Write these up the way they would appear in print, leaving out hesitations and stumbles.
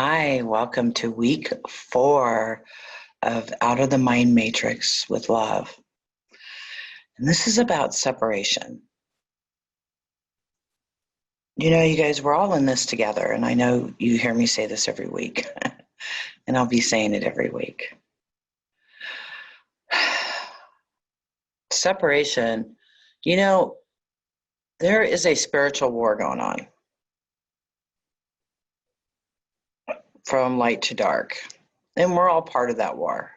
Hi, welcome to week 4 of Out of the Mind Matrix with Love. And this is about separation. You know, you guys, we're all in this together, and I know you hear me say this every week, and I'll be saying it every week. Separation, you know, there is a spiritual war going on from light to dark, and we're all part of that war.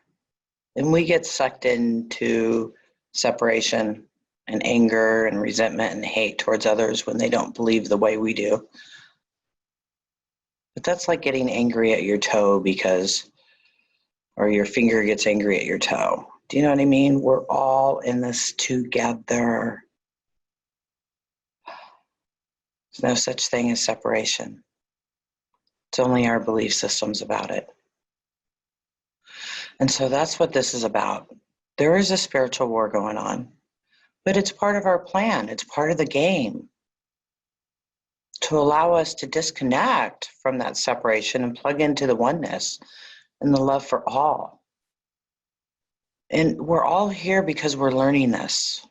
And we get sucked into separation and anger and resentment and hate towards others when they don't believe the way we do. But that's like getting angry at your toe or your finger gets angry at your toe. Do you know what I mean? We're all in this together. There's no such thing as separation. It's only our belief systems about it. And so that's what this is about. There is a spiritual war going on, but it's part of our plan. It's part of the game to allow us to disconnect from that separation and plug into the oneness and the love for all. And we're all here because we're learning this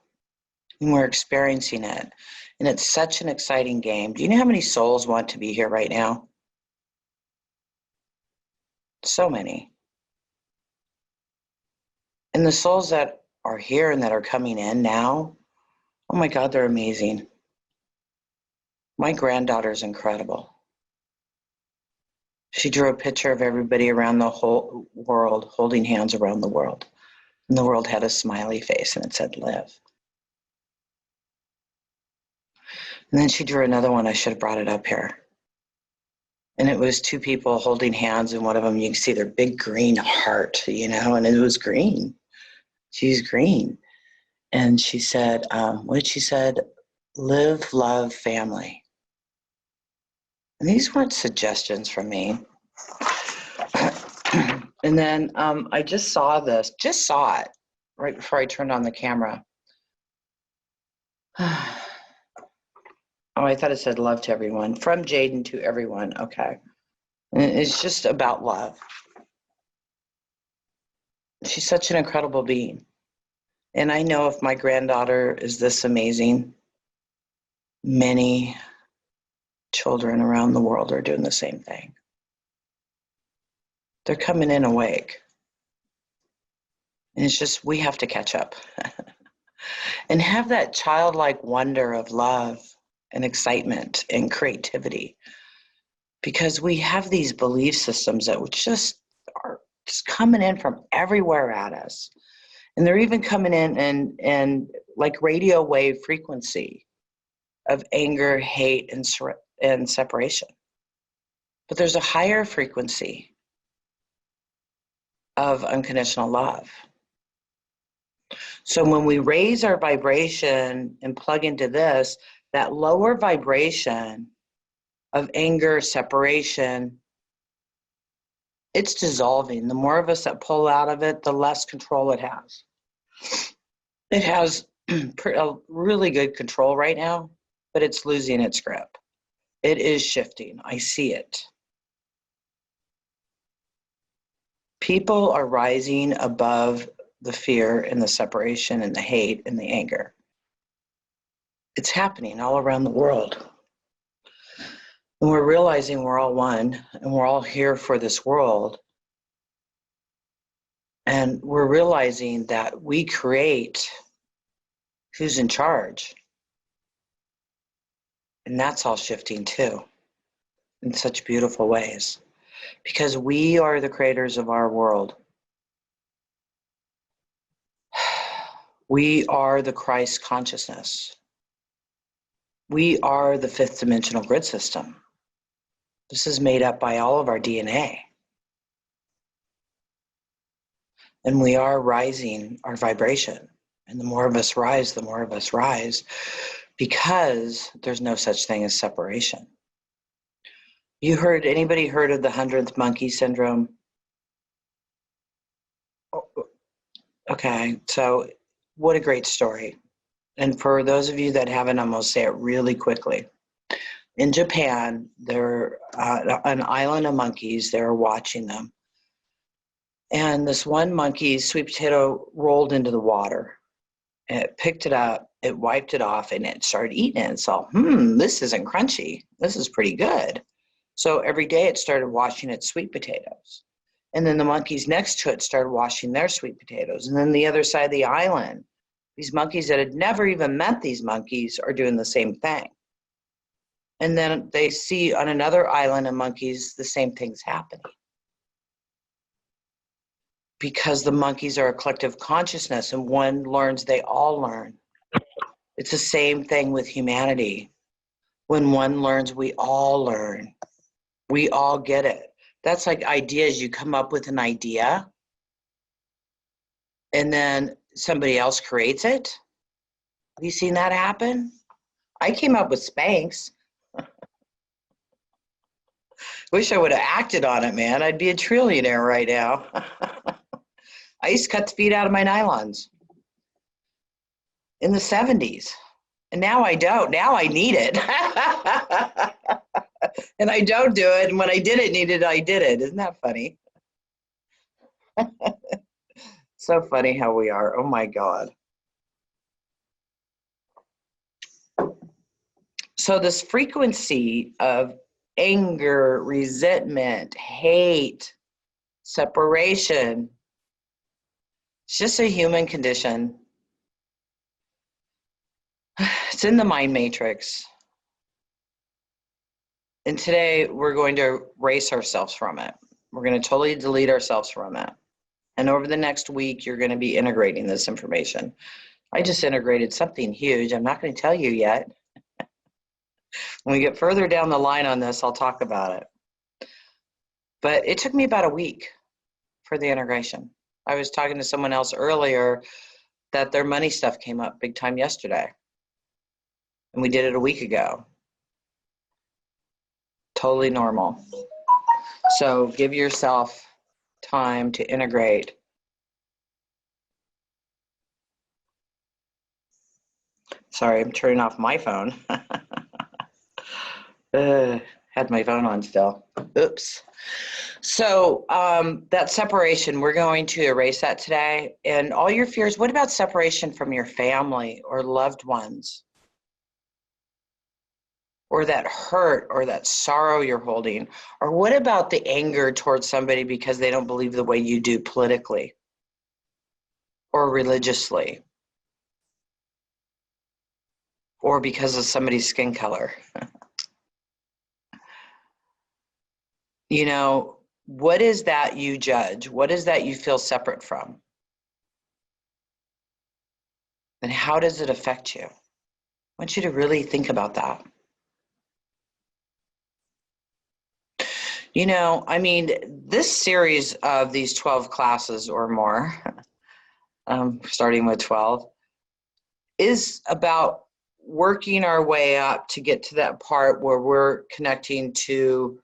and we're experiencing it. And it's such an exciting game. Do you know how many souls want to be here right now? So many. And the souls that are here and that are coming in now, oh my God, they're amazing. My granddaughter's incredible. She drew a picture of everybody around the whole world, holding hands around the world. And the world had a smiley face and it said, live. And then she drew another one. I should have brought it up here. And it was two people holding hands, and one of them, you can see their big green heart, and it was green. She's green. And she said, she said? Live, love, family. And these weren't suggestions from me. And then I just saw it right before I turned on the camera. Oh, I thought it said love to everyone. From Jaden to everyone. Okay. And it's just about love. She's such an incredible being. And I know if my granddaughter is this amazing, many children around the world are doing the same thing. They're coming in awake. And it's just, we have to catch up and have that childlike wonder of love and excitement and creativity, because we have these belief systems that just are just coming in from everywhere at us. And they're even coming in and like radio wave frequency of anger, hate, and separation. But there's a higher frequency of unconditional love. So when we raise our vibration and plug into this, that lower vibration of anger, separation, it's dissolving. The more of us that pull out of it, the less control it has. It has a really good control right now, but it's losing its grip. It is shifting. I see it. People are rising above the fear and the separation and the hate and the anger. It's happening all around the world. And we're realizing we're all one and we're all here for this world. And we're realizing that we create who's in charge. And that's all shifting too, in such beautiful ways. Because we are the creators of our world. We are the Christ consciousness. We are the fifth dimensional grid system. This is made up by all of our DNA. And we are rising our vibration. And the more of us rise, the more of us rise, because there's no such thing as separation. Anybody heard of the 100th monkey syndrome? Okay, so what a great story. And for those of you that haven't, I'm going to say it really quickly. In Japan, they're an island of monkeys. They were watching them. And this one monkey's sweet potato rolled into the water. And it picked it up, it wiped it off, and it started eating it. And saw, this isn't crunchy. This is pretty good. So every day it started washing its sweet potatoes. And then the monkeys next to it started washing their sweet potatoes. And then the other side of the island, these monkeys that had never even met these monkeys are doing the same thing. And then they see on another island of monkeys, the same thing's happening. Because the monkeys are a collective consciousness, and one learns, they all learn. It's the same thing with humanity. When one learns, we all learn. We all get it. That's like ideas. You come up with an idea, and then somebody else creates it. Have you seen that happen? I came up with Spanx. Wish I would have acted on it, man. I'd be a trillionaire right now. I used to cut the feet out of my nylons in the 70s. And now I don't. Now I need it. And I don't do it. And when I didn't need it, I did it. Isn't that funny? So funny how we are. Oh my God. So this frequency of anger, resentment, hate, separation, it's just a human condition. It's in the mind matrix. And today we're going to erase ourselves from it. We're going to totally delete ourselves from it. And over the next week, you're going to be integrating this information. I just integrated something huge. I'm not going to tell you yet. When we get further down the line on this, I'll talk about it. But it took me about a week for the integration. I was talking to someone else earlier that their money stuff came up big time yesterday. And we did it a week ago. Totally normal. So give yourself time to integrate. Sorry, I'm turning off my phone. Had my phone on still. Oops. So that separation, we're going to erase that today. And all your fears, what about separation from your family or loved ones? Or that hurt or that sorrow you're holding? Or what about the anger towards somebody because they don't believe the way you do politically or religiously? Or because of somebody's skin color? You know, what is that you judge? What is that you feel separate from? And how does it affect you? I want you to really think about that. You know, I mean, this series of these 12 classes or more, starting with 12, is about working our way up to get to that part where we're connecting to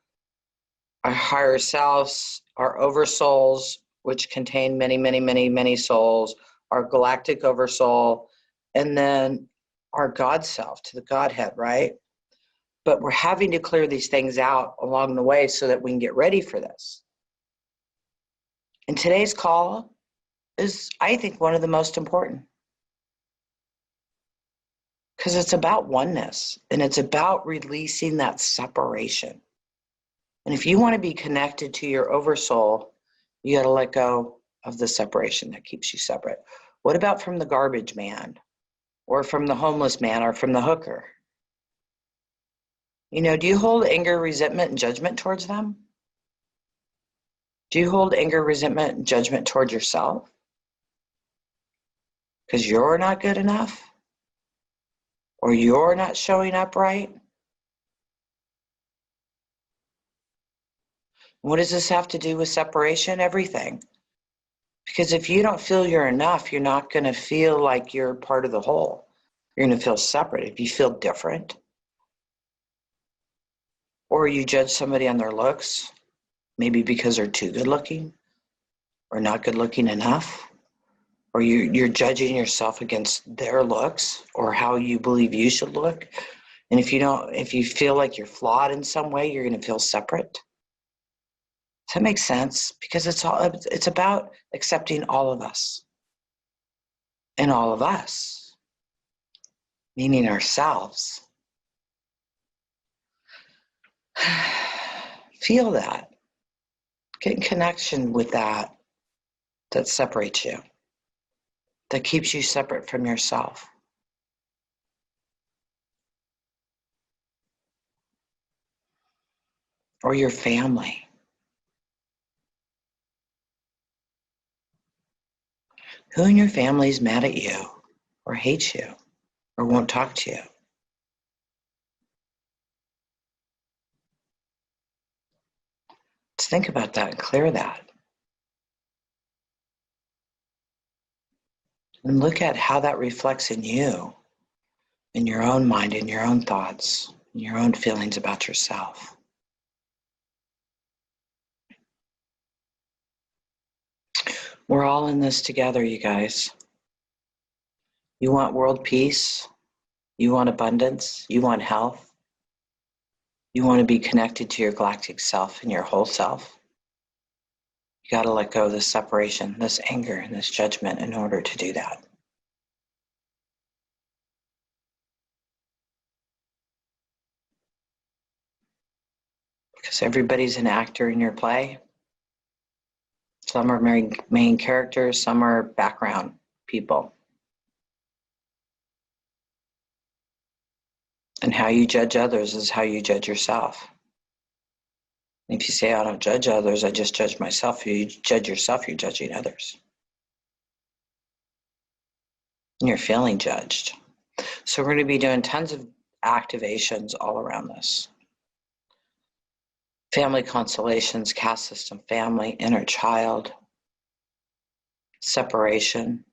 our higher selves, our oversouls, which contain many, many, many, many souls, our galactic oversoul, and then our God self, to the Godhead, right? But we're having to clear these things out along the way so that we can get ready for this. And today's call is, I think, one of the most important. Because it's about oneness, and it's about releasing that separation. And if you want to be connected to your oversoul, you got to let go of the separation that keeps you separate. What about from the garbage man, or from the homeless man, or from the hooker? You know, do you hold anger, resentment, and judgment towards them? Do you hold anger, resentment, and judgment towards yourself? Because you're not good enough? Or you're not showing up right? What does this have to do with separation? Everything. Because if you don't feel you're enough, you're not going to feel like you're part of the whole. You're going to feel separate. If you feel different, or you judge somebody on their looks, maybe because they're too good looking or not good looking enough, or you're judging yourself against their looks or how you believe you should look, And if you feel like you're flawed in some way, you're going to feel separate. Does that make sense? Because it's about accepting all of us. And all of us, meaning ourselves. Feel that. Get in connection with that separates you, that keeps you separate from yourself. Or your family. Who in your family is mad at you or hates you or won't talk to you? Let's think about that and clear that. And look at how that reflects in you, in your own mind, in your own thoughts, in your own feelings about yourself. We're all in this together, you guys. You want world peace? You want abundance? You want health? You want to be connected to your galactic self and your whole self? You got to let go of this separation, this anger, and this judgment in order to do that. Because everybody's an actor in your play. Some are main characters, some are background people. And how you judge others is how you judge yourself. If you say, I don't judge others, I just judge myself, you judge yourself, you're judging others. And you're feeling judged. So we're going to be doing tons of activations all around this. Family constellations, caste system, family, inner child, separation,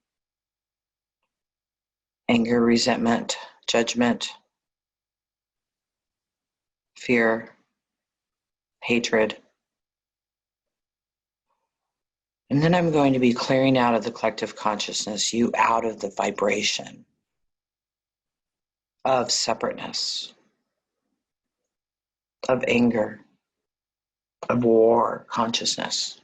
anger, resentment, judgment, fear, hatred. And then I'm going to be clearing out of the collective consciousness, you out of the vibration of separateness, of anger, of war consciousness.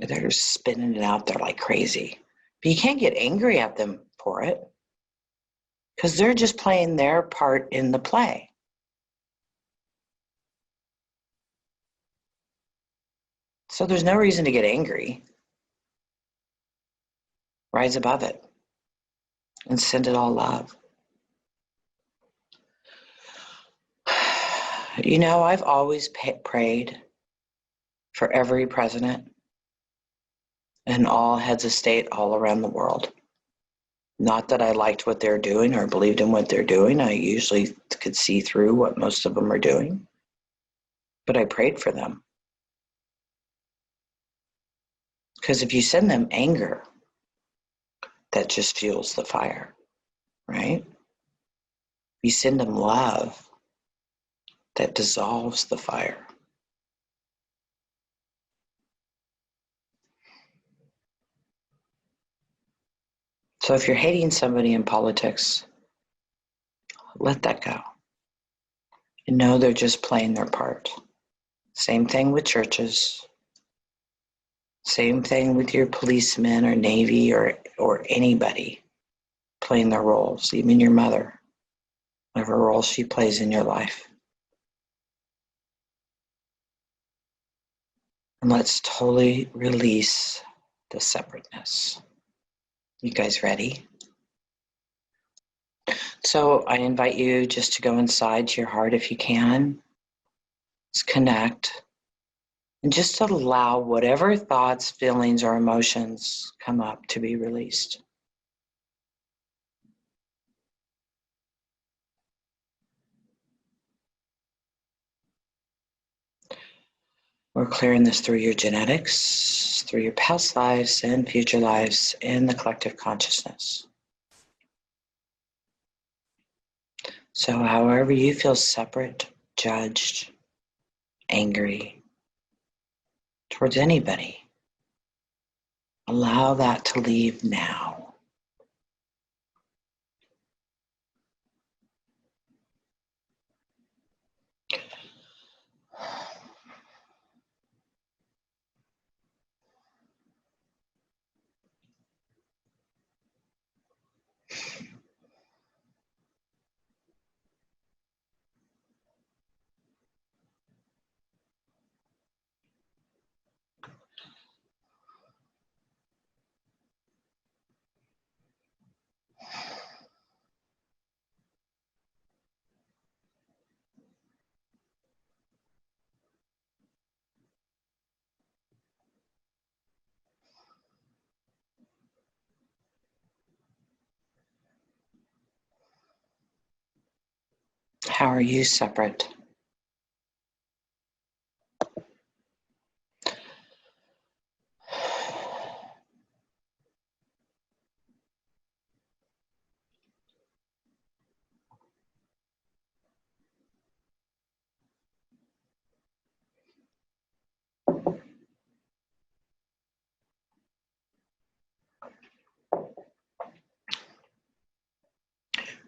They're spinning it out there like crazy. But you can't get angry at them for it because they're just playing their part in the play. So there's no reason to get angry. Rise above it and send it all love. You know, I've always prayed for every president and all heads of state all around the world. Not that I liked what they're doing or believed in what they're doing. I usually could see through what most of them are doing. But I prayed for them. Because if you send them anger, that just fuels the fire, right? You send them love, that dissolves the fire. So if you're hating somebody in politics, let that go. And know they're just playing their part. Same thing with churches. Same thing with your policemen or Navy or anybody playing their roles, even your mother, whatever role she plays in your life. And let's totally release the separateness. You guys ready? So I invite you just to go inside to your heart if you can. Let's connect. And just allow whatever thoughts, feelings, or emotions come up to be released. We're clearing this through your genetics, through your past lives and future lives, and the collective consciousness. So however you feel separate, judged, angry towards anybody, allow that to leave now. How are you separate?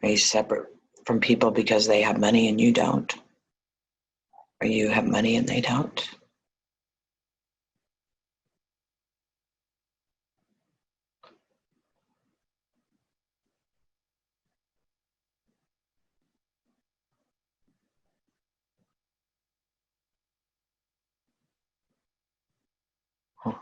Are you separate from people because they have money and you don't? Or you have money and they don't? Huh.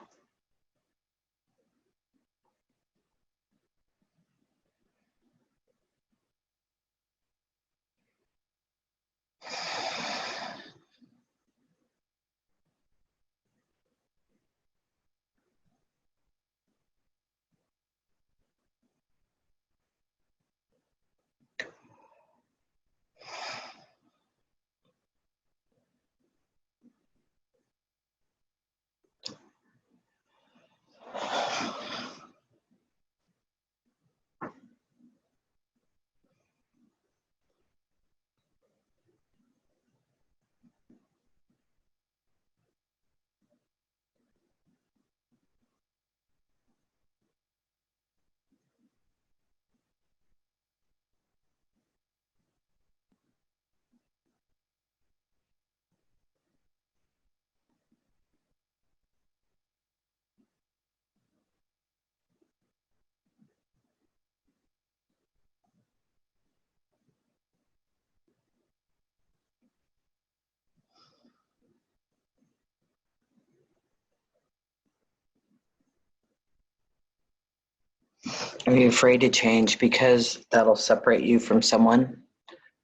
Are you afraid to change because that'll separate you from someone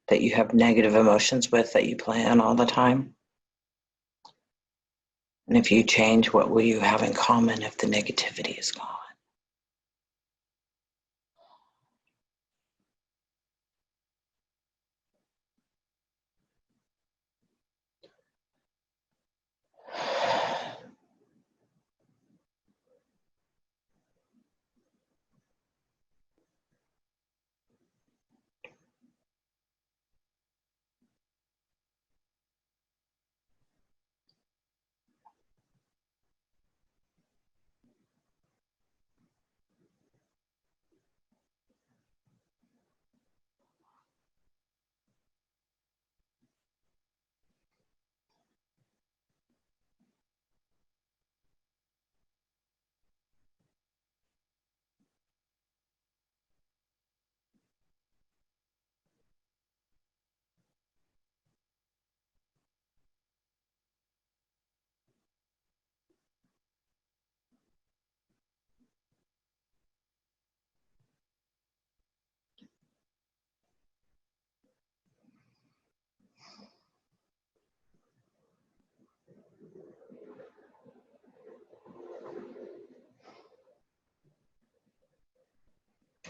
that you have negative emotions with that you plan all the time? And if you change, what will you have in common if the negativity is gone?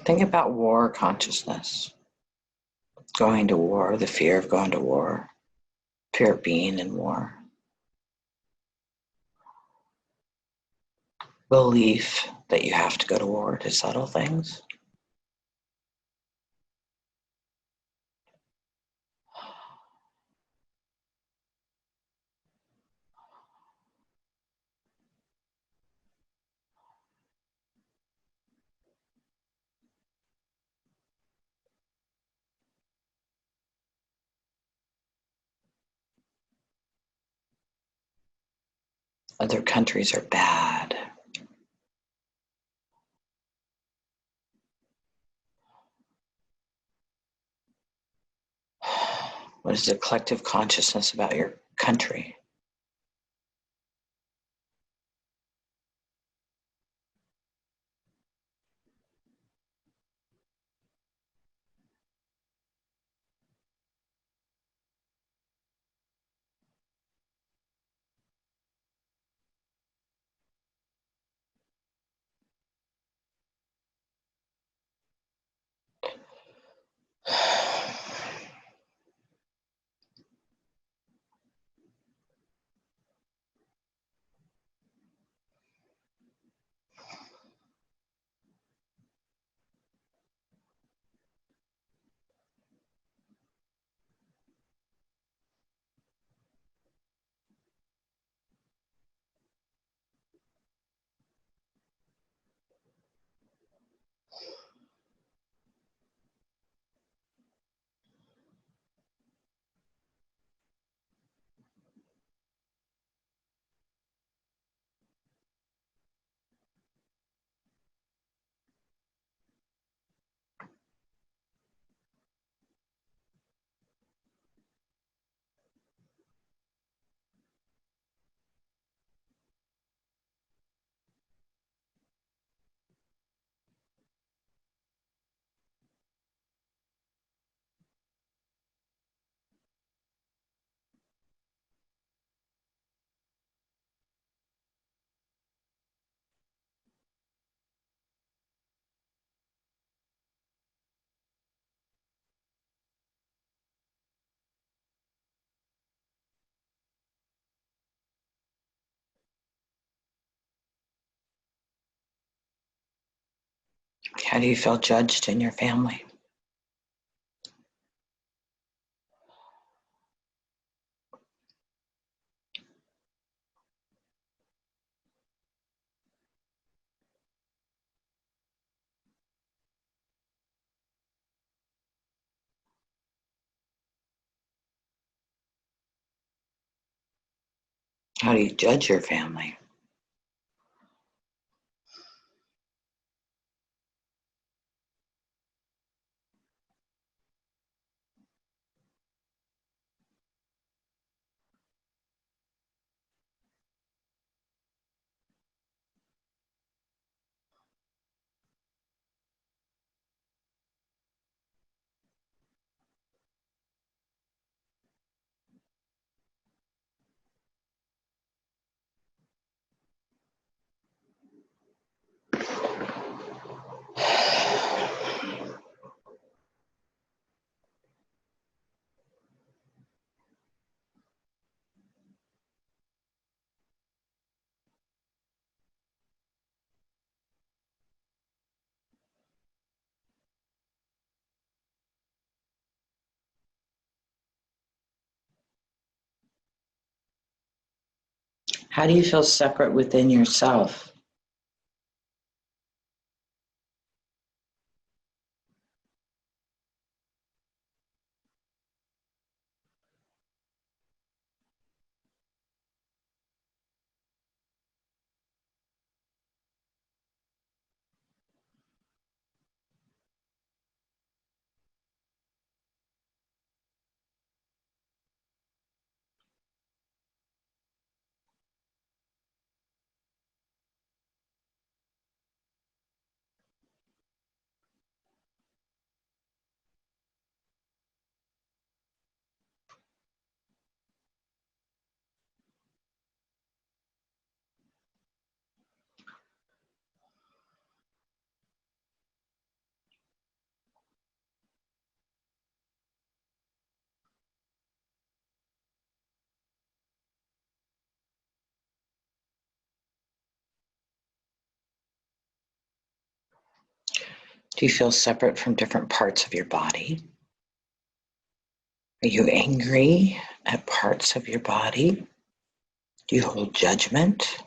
Think about war consciousness, going to war, the fear of going to war, fear of being in war, belief that you have to go to war to settle things. Other countries are bad. What is the collective consciousness about your country? How do you feel judged in your family? How do you judge your family? How do you feel separate within yourself? Do you feel separate from different parts of your body? Are you angry at parts of your body? Do you hold judgment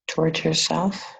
towards yourself?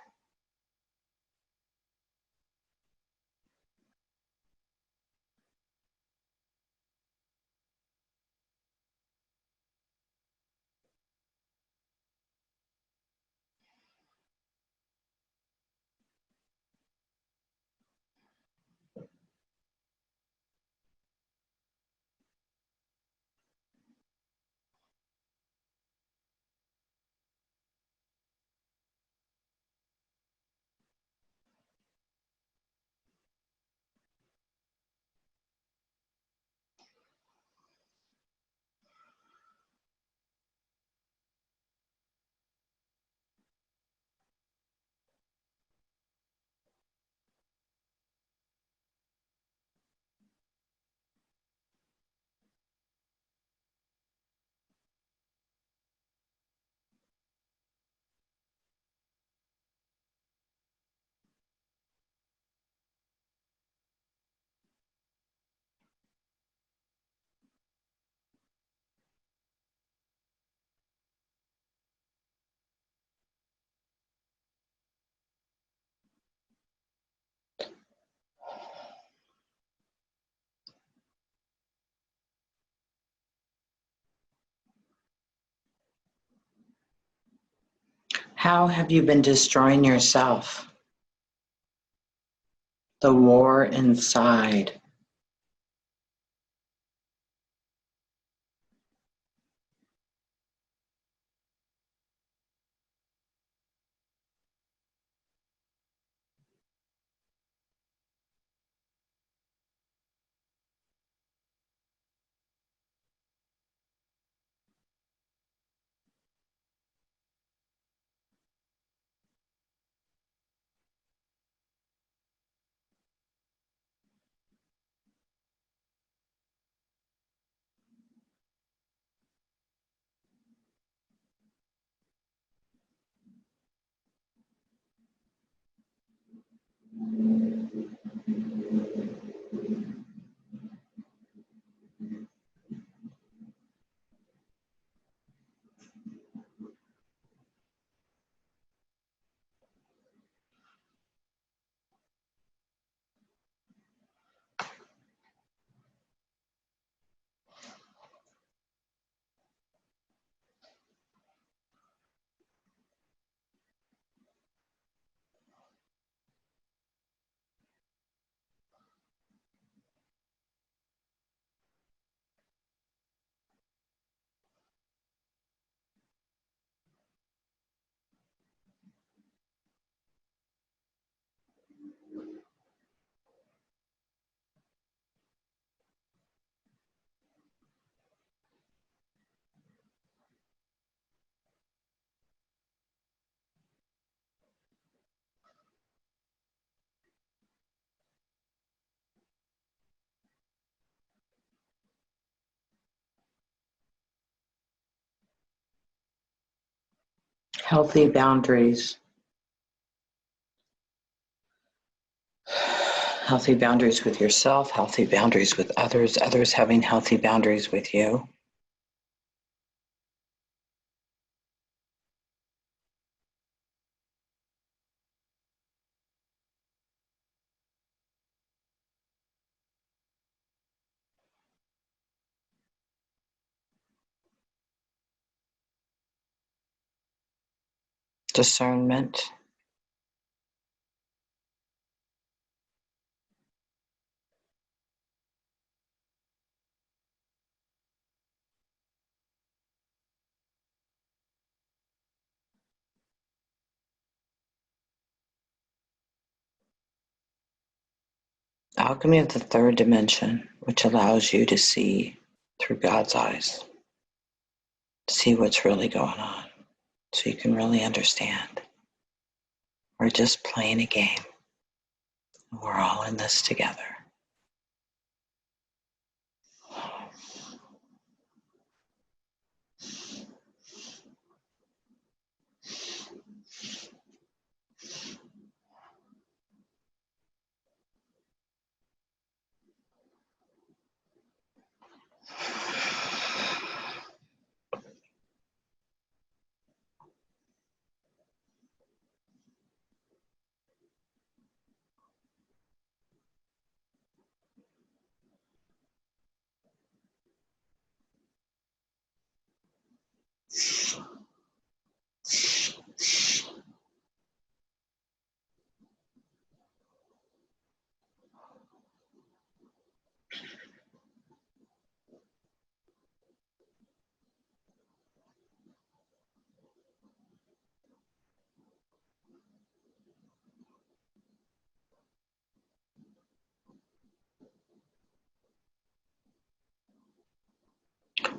How have you been destroying yourself? The war inside. Healthy boundaries. Healthy boundaries with yourself, healthy boundaries with others, others having healthy boundaries with you. Discernment. Alchemy of the third dimension, which allows you to see through God's eyes, see what's really going on, so you can really understand. We're just playing a game. We're all in this together.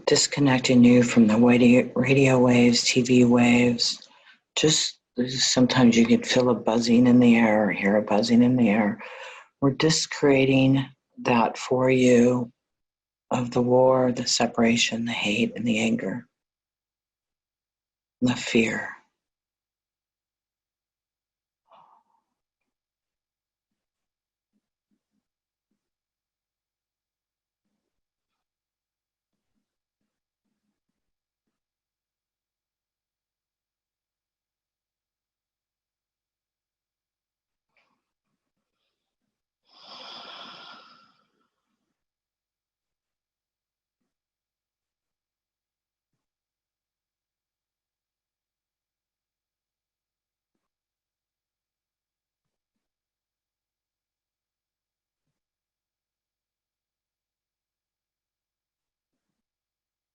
Disconnecting you from the radio waves, TV waves. Just sometimes you can feel a buzzing in the air or hear a buzzing in the air. We're just creating that for you of the war, the separation, the hate, and the anger, and the fear.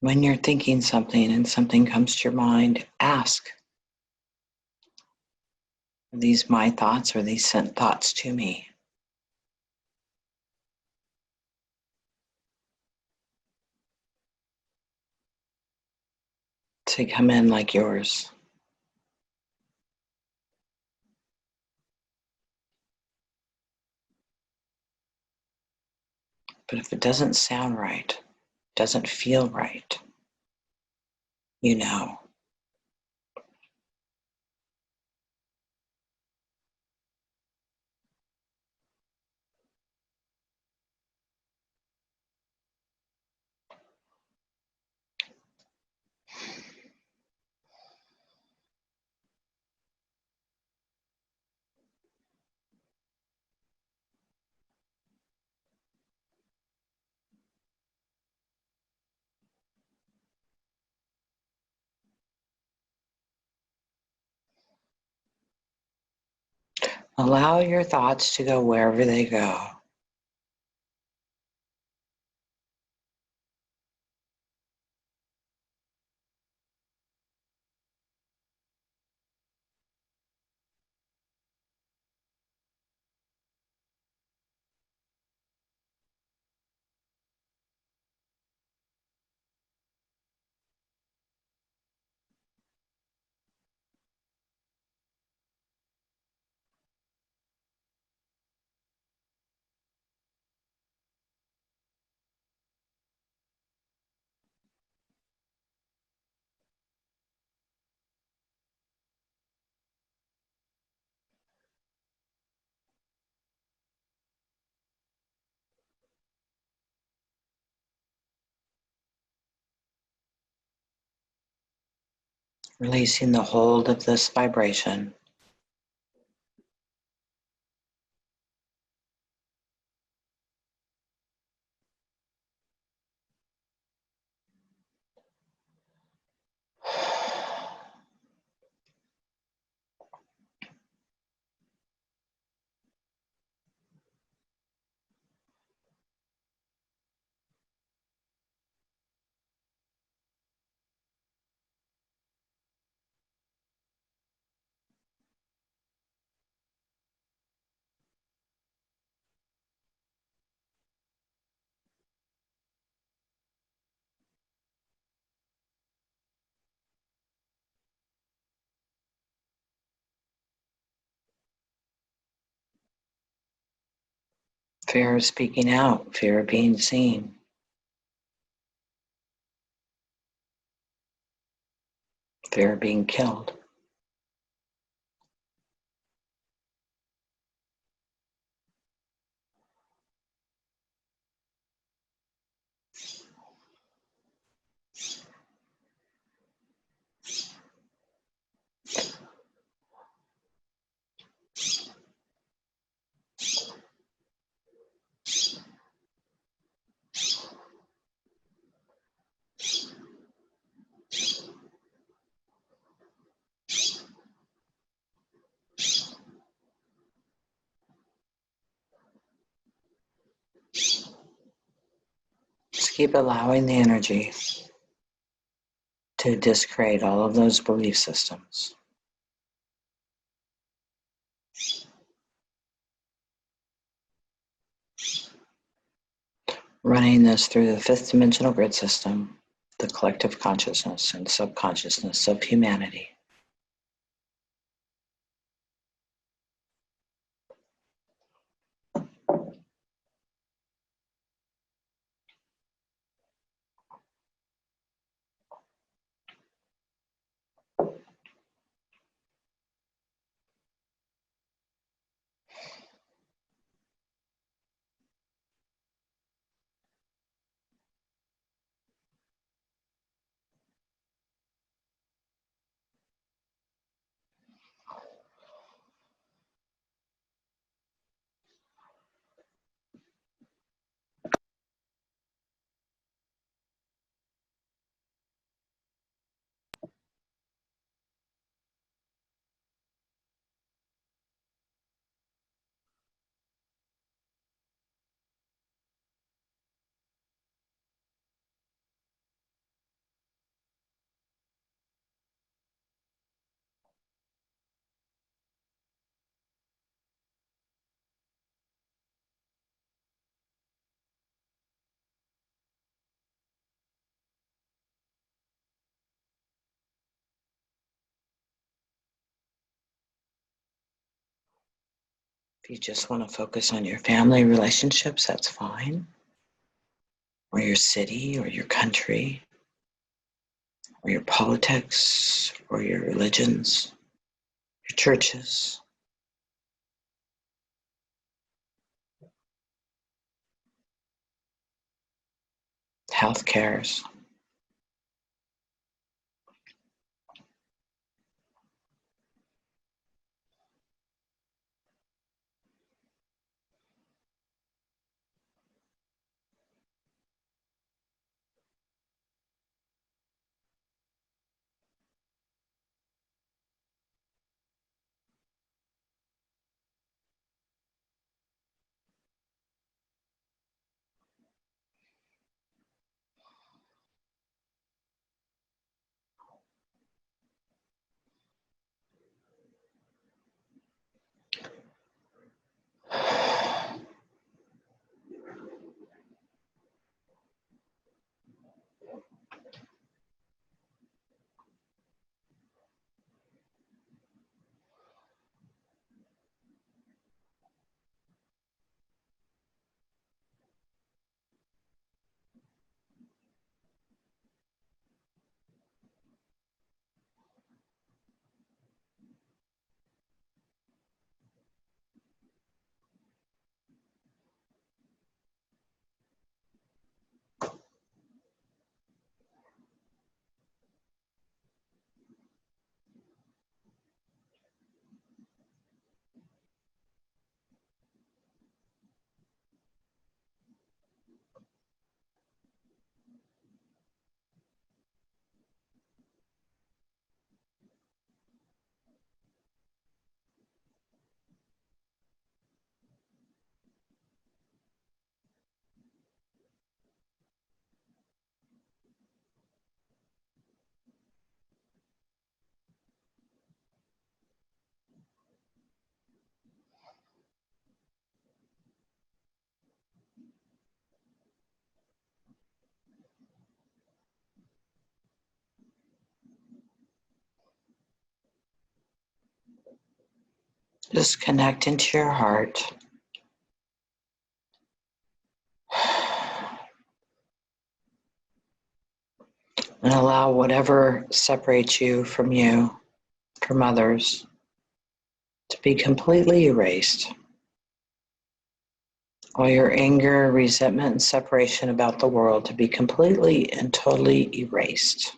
When you're thinking something and something comes to your mind, ask, are these my thoughts or are these sent thoughts to me? To come in like yours. But if it doesn't sound right, doesn't feel right, you know. Allow your thoughts to go wherever they go. Releasing the hold of this vibration. Fear of speaking out, fear of being seen, fear of being killed. Just keep allowing the energy to discreate all of those belief systems. Running this through the fifth dimensional grid system, the collective consciousness and subconsciousness of humanity. If you just want to focus on your family relationships, that's fine. Or your city, or your country, or your politics, or your religions, your churches. Health cares. Just connect into your heart. And allow whatever separates you, from others, to be completely erased. All your anger, resentment, and separation about the world to be completely and totally erased.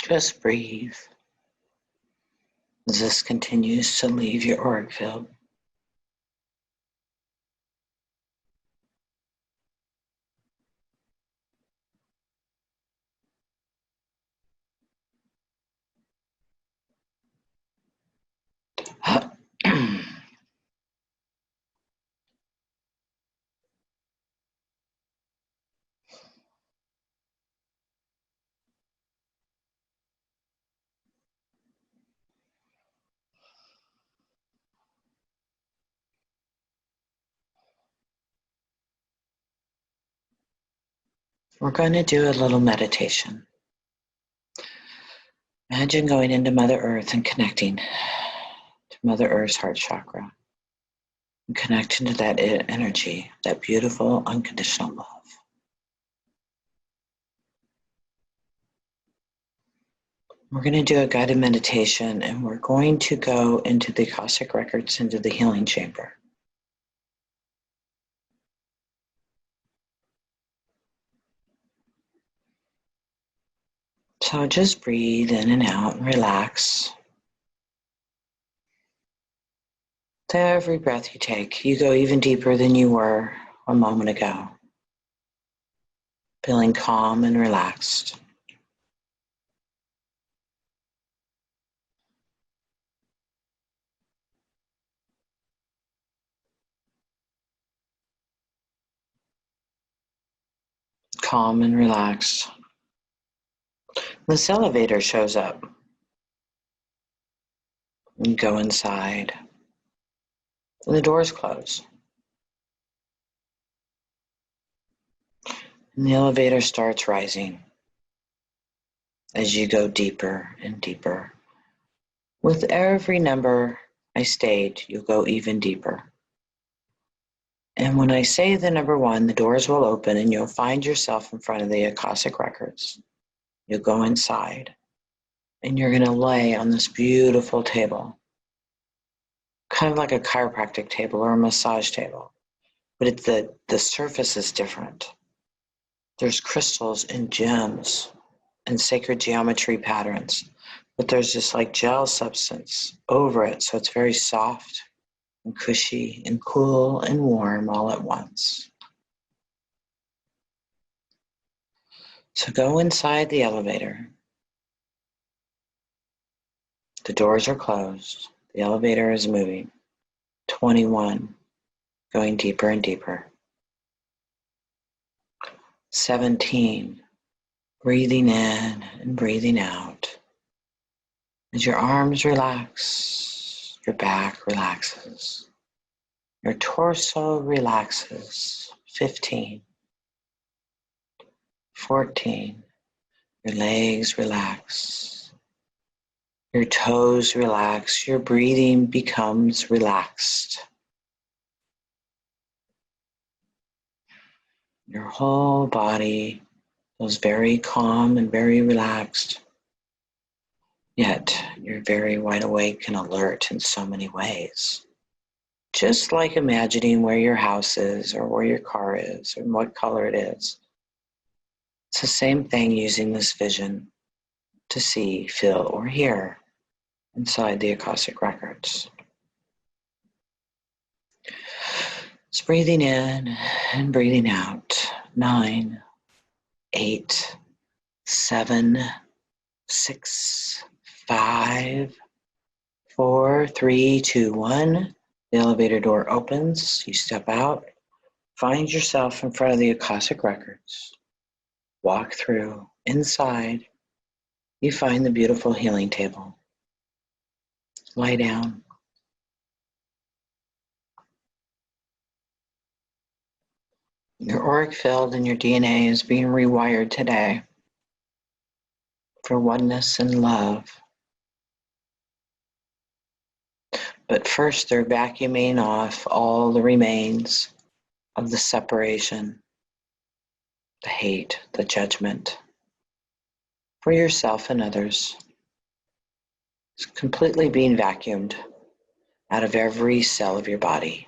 Just breathe as this continues to leave your auric field. We're going to do a little meditation. Imagine going into Mother Earth and connecting to Mother Earth's heart chakra. And connecting to that energy, that beautiful, unconditional love. We're going to do a guided meditation, and we're going to go into the Akashic Records, into the healing chamber. So just breathe in and out and relax. With every breath you take, you go even deeper than you were a moment ago. Feeling calm and relaxed. Calm and relaxed. This elevator shows up. You go inside. And the doors close. And the elevator starts rising as you go deeper and deeper. With every number I state, you'll go even deeper. And when I say the number 1, the doors will open and you'll find yourself in front of the Akashic records. You'll go inside and you're going to lay on this beautiful table, kind of like a chiropractic table or a massage table, but it's the surface is different. There's crystals and gems and sacred geometry patterns, but there's this like gel substance over it, so it's very soft and cushy and cool and warm all at once. So go inside the elevator. The doors are closed. The elevator is moving. 21, going deeper and deeper. 17, breathing in and breathing out. As your arms relax, your back relaxes, your torso relaxes. 15, 14, your legs relax, your toes relax, your breathing becomes relaxed. Your whole body feels very calm and very relaxed, yet you're very wide awake and alert in so many ways. Just like imagining where your house is or where your car is and what color it is. It's the same thing using this vision to see, feel, or hear inside the Akashic records. It's breathing in and breathing out. 9, 8, 7, 6, 5, 4, 3, 2, 1. The elevator door opens. You step out. Find yourself in front of the Akashic records. Walk through. Inside, you find the beautiful healing table. Lie down. Your auric field and your DNA is being rewired today for oneness and love. But first, they're vacuuming off all the remains of the separation, the hate, the judgment for yourself and others. It's completely being vacuumed out of every cell of your body.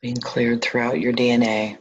Being cleared throughout your DNA.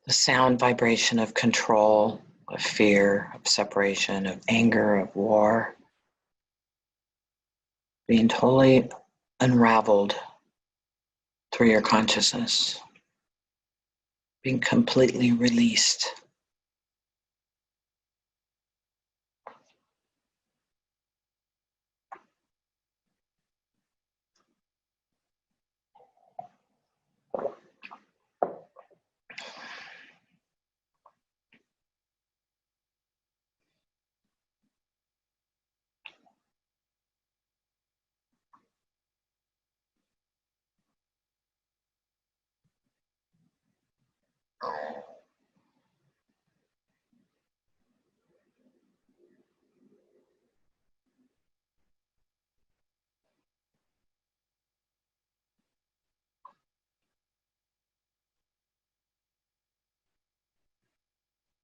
The sound vibration of control, of fear, of separation, of anger, of war, being totally unraveled through your consciousness, being completely released.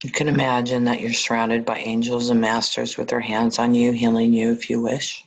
You can imagine that you're surrounded by angels and masters with their hands on you, healing you if you wish.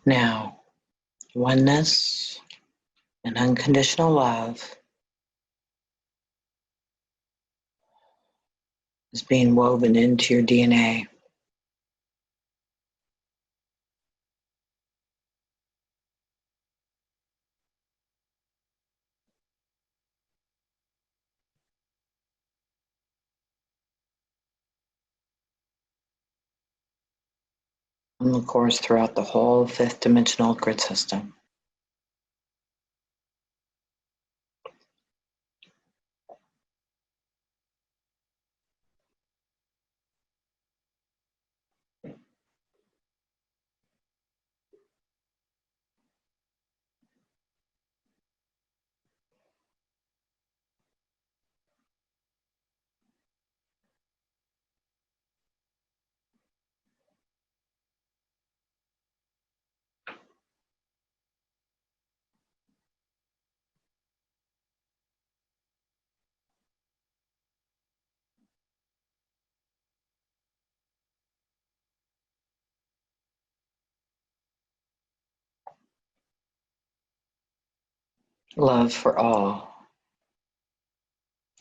Now, oneness and unconditional love is being woven into your DNA. And of course, throughout the whole fifth dimensional grid system. Love for all.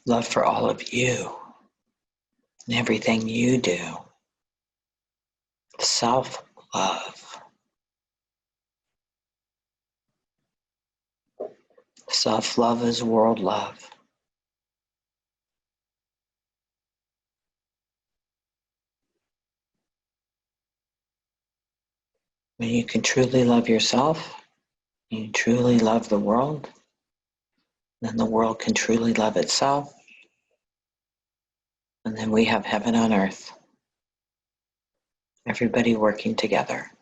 Love for all of you and everything you do. Self-love. Self-love is world love. When you can truly love yourself, you truly love the world, then the world can truly love itself, and then we have heaven on earth. Everybody working together.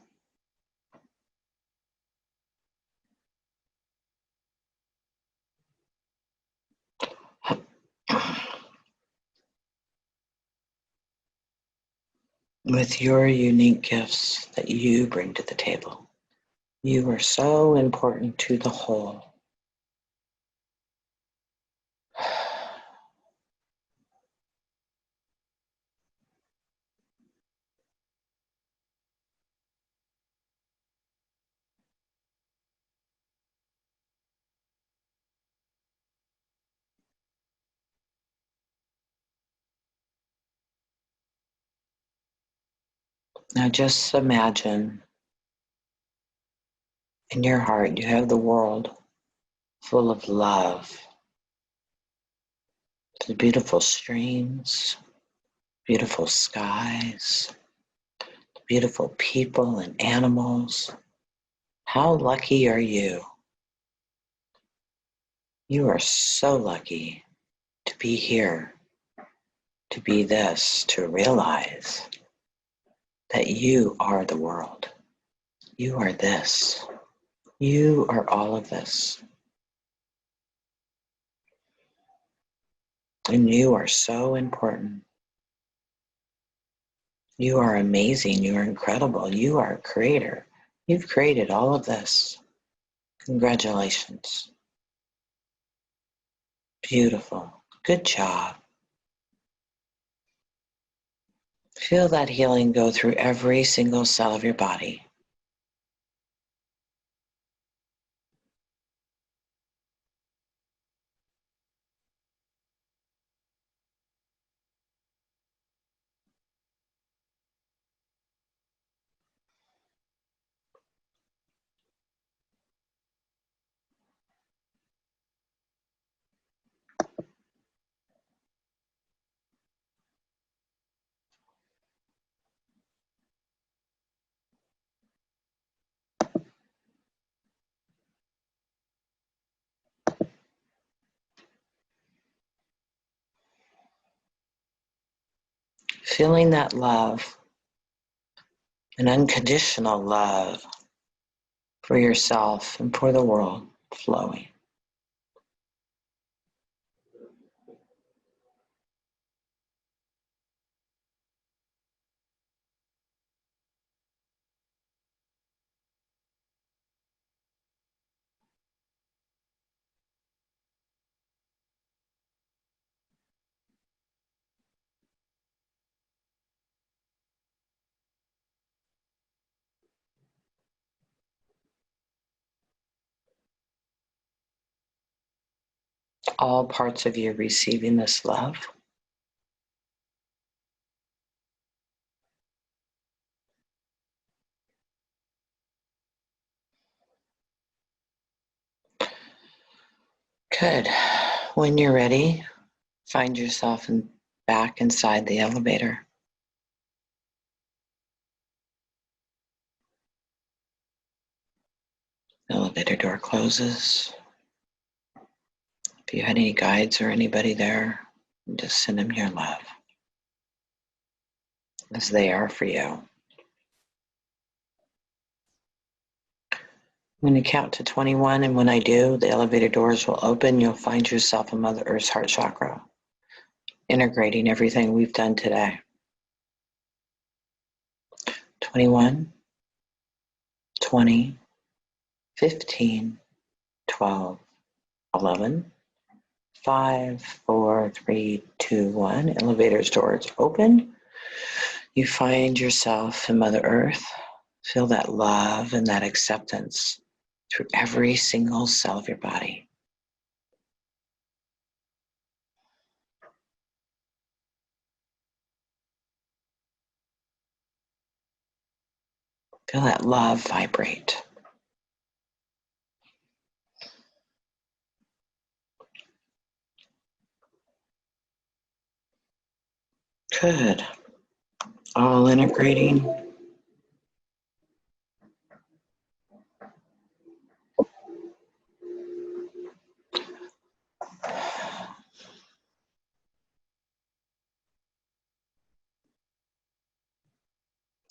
With your unique gifts that you bring to the table. You are so important to the whole. Now just imagine in your heart you have the world full of love. The beautiful streams, beautiful skies, beautiful people and animals. How lucky are you? You are so lucky to be here, to be this, to realize that you are the world. You are this. You are all of this. And you are so important. You are amazing. You are incredible. You are a creator. You've created all of this. Congratulations. Beautiful. Good job. Feel that healing go through every single cell of your body. Feeling that love, an unconditional love for yourself and for the world flowing. All parts of you receiving this love. Good. When you're ready, find yourself back inside the elevator. The elevator door closes. If you had any guides or anybody there, just send them your love, as they are for you. I'm going to count to 21, and when I do, the elevator doors will open. You'll find yourself in Mother Earth's heart chakra, integrating everything we've done today. 21, 20, 15, 12, 11, 5, 4, 3, 2, 1. Elevator's doors open. You find yourself in Mother Earth. Feel that love and that acceptance through every single cell of your body. Feel that love vibrate. Good. All integrating.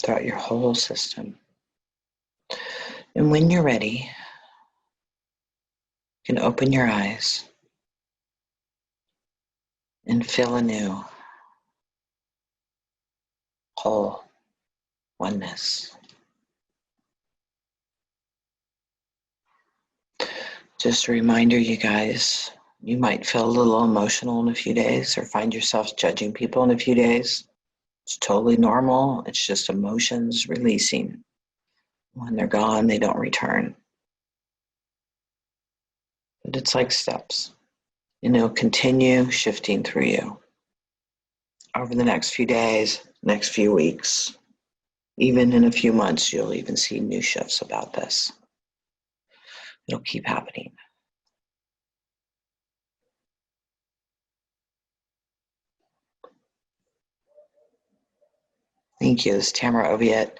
Throughout your whole system. And when you're ready, you can open your eyes and feel anew, whole, oneness. Just a reminder, you guys, you might feel a little emotional in a few days or find yourself judging people in a few days. It's totally normal. It's just emotions releasing. When they're gone, they don't return. But it's like steps. And it'll continue shifting through you over the next few days, next few weeks. Even in a few months, you'll even see new shifts about this. It'll keep happening. Thank you. This is Tamra Oviatt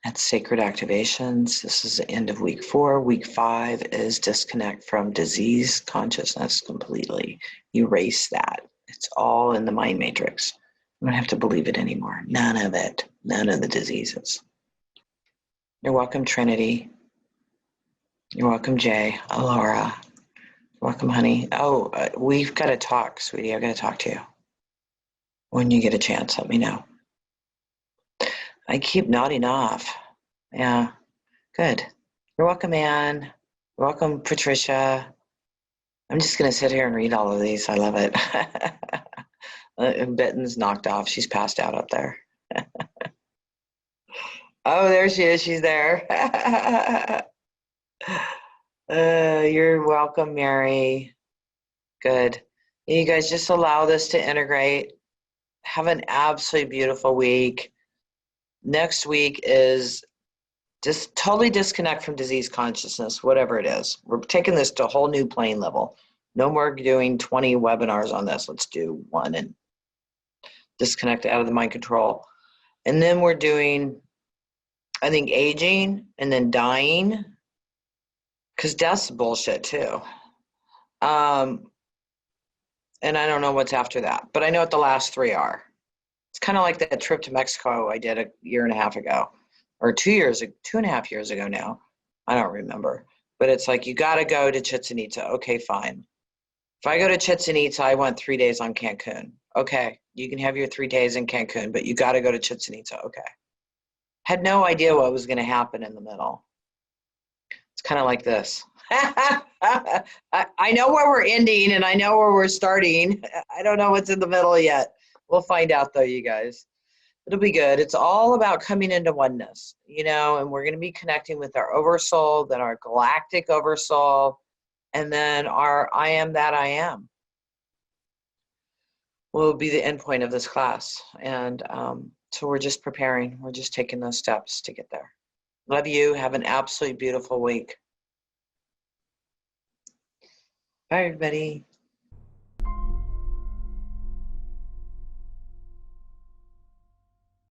at Sacred Activations. This is the end of week 4. Week 5 is disconnect from disease consciousness completely. Erase that. It's all in the mind matrix. You don't have to believe it anymore. None of it. None of the diseases. You're welcome, Trinity. You're welcome, Jay. Alora. Welcome, honey. Oh, we've got to talk, sweetie. I've got to talk to you. When you get a chance, let me know. I keep nodding off. Yeah, good. You're welcome, Anne. You're welcome, Patricia. I'm just going to sit here and read all of these. I love it. Benton's knocked off. She's passed out up there. Oh, there she is. She's there. You're welcome, Mary. Good. You guys just allow this to integrate. Have an absolutely beautiful week. Next week is just totally disconnect from disease consciousness, whatever it is. We're taking this to a whole new plane level. No more doing 20 webinars on this. Let's do one and disconnect out of the mind control. And then we're doing, I think, aging and then dying, because death's bullshit too. And I don't know what's after that, but I know what the last 3 are. It's kind of like that trip to Mexico I did a year and a half ago, or 2.5 years ago now. I don't remember. But it's like, you got to go to Chichen Itza. Okay, fine. If I go to Chichen Itza, I want 3 days on Cancun. Okay, you can have your 3 days in Cancun, but you got to go to Chichen Itza. Okay. Had no idea what was going to happen in the middle. It's kind of like this. I know where we're ending and I know where we're starting. I don't know what's in the middle yet. We'll find out though, you guys. It'll be good. It's all about coming into oneness, and we're going to be connecting with our oversoul, then our galactic oversoul, and then our I am that I am. will be the end point of this class. And so we're just preparing. We're just taking those steps to get there. Love you. Have an absolutely beautiful week. Bye, everybody.